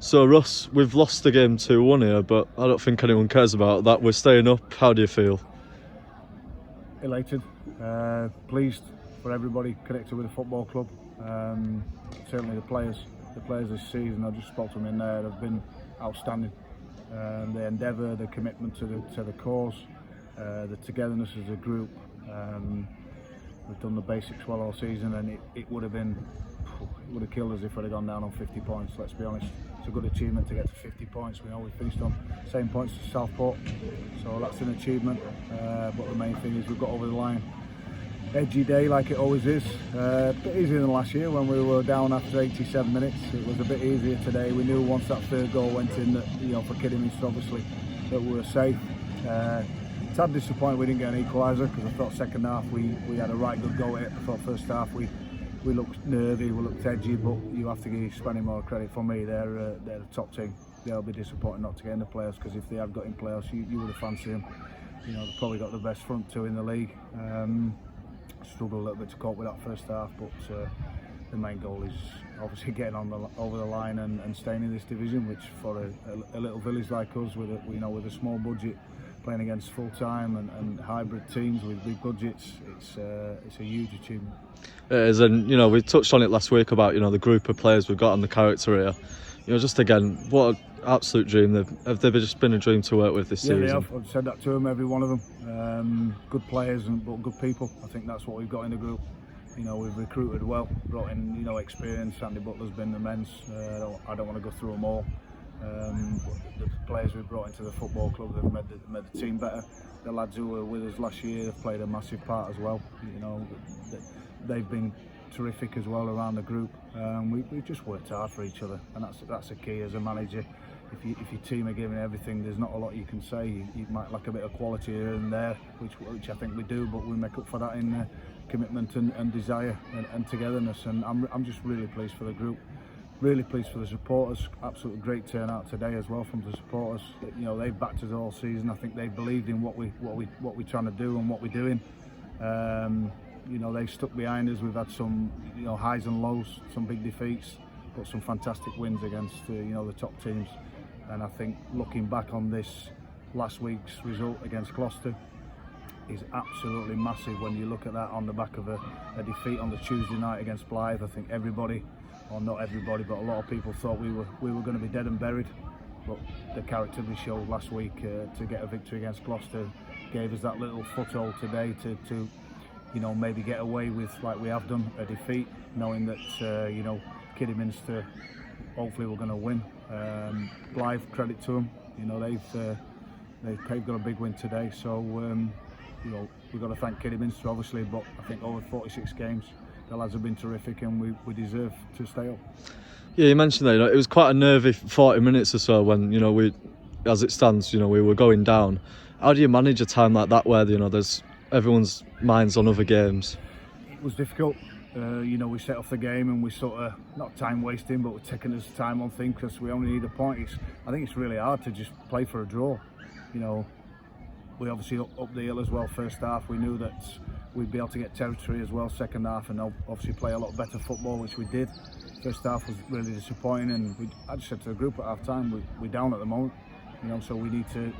So Russ, we've lost the game 2-1 here, but I don't think anyone cares about that. We're staying up. How do you feel? Elated, pleased for everybody connected with the football club. Certainly the players this season, I just spoke to them in there, have been outstanding. The endeavour, the commitment to the cause, the togetherness as a group. We've done the basics well all season, and it would have killed us if we'd have gone down on 50 points, let's be honest. It's a good achievement to get to 50 points. We know we finished on the same points as Southport, so that's an achievement. But the main thing is we've got over the line. Edgy day like it always is. A bit easier than last year when we were down after 87 minutes. It was a bit easier today. We knew once that third goal went in that, for Kidderminster obviously, that we were safe. It's had disappointed we didn't get an equaliser, because I thought second half we had a right good go at it. I thought first half we looked nervy, we looked edgy, but you have to give Spennymoor credit. For me, they're the top team. They'll be disappointed not to get in the playoffs, because if they had got in playoffs, you would have fancied them. They've probably got the best front two in the league. Struggled a little bit to cope with that first half, but the main goal is obviously getting over the line and staying in this division, which for a little village like us with a small budget, playing against full-time and hybrid teams with big budgets, it's a huge achievement. It is, and we touched on it last week about the group of players we've got and the character here. Just again, what an absolute dream. Have they just been a dream to work with this season? Yeah, they have. I've said that to them, every one of them. Good players but good people. I think that's what we've got in the group. We've recruited well, brought in experience. Andy Butler's been immense. I don't want to go through them all. The players we've brought into the football club have made the team better. The lads who were with us last year have played a massive part as well. They've been terrific as well around the group. We've just worked hard for each other, and that's a key as a manager. If your team are giving everything, there's not a lot you can say. You might lack a bit of quality here and there, which I think we do, but we make up for that in commitment and desire and togetherness. And I'm just really pleased for the group. Really pleased for the supporters. Absolutely great turnout today as well from the supporters. They've backed us all season. I think they believed in what we're trying to do and what we're doing. They stuck behind us. We've had some highs and lows, some big defeats, but some fantastic wins against the top teams. And I think looking back on this last week's result against Gloucester is absolutely massive when you look at that on the back of a defeat on the Tuesday night against Blyth. I think everybody, or not everybody, but a lot of people thought we were going to be dead and buried. But the character we showed last week to get a victory against Gloucester gave us that little foothold today to maybe get away with, like we have done, a defeat, knowing that Kidderminster hopefully we're going to win. Blyth, credit to them, they've got a big win today, so we've got to thank Kidderminster obviously, but I think over 46 games the lads have been terrific, and we deserve to stay up. Yeah, you mentioned that it was quite a nervy 40 minutes or so when we, as it stands, we were going down. How do you manage a time like that where there's everyone's minds on other games? It was difficult. We set off the game and we sort of, not time wasting, but we're taking us time on things because we only need a point. I think it's really hard to just play for a draw. We obviously up the hill as well first half. We knew that we'd be able to get territory as well second half, and obviously play a lot better football, which we did. First half was really disappointing, and I just said to the group at half time, we're down at the moment, so we need to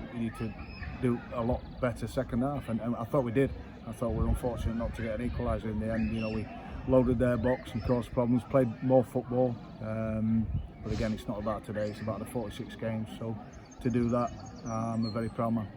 do a lot better second half, and I thought we did. I thought we were unfortunate not to get an equaliser in the end. We loaded their box and caused problems, played more football, but again, it's not about today, it's about the 46 games, so to do that, I'm a very proud man.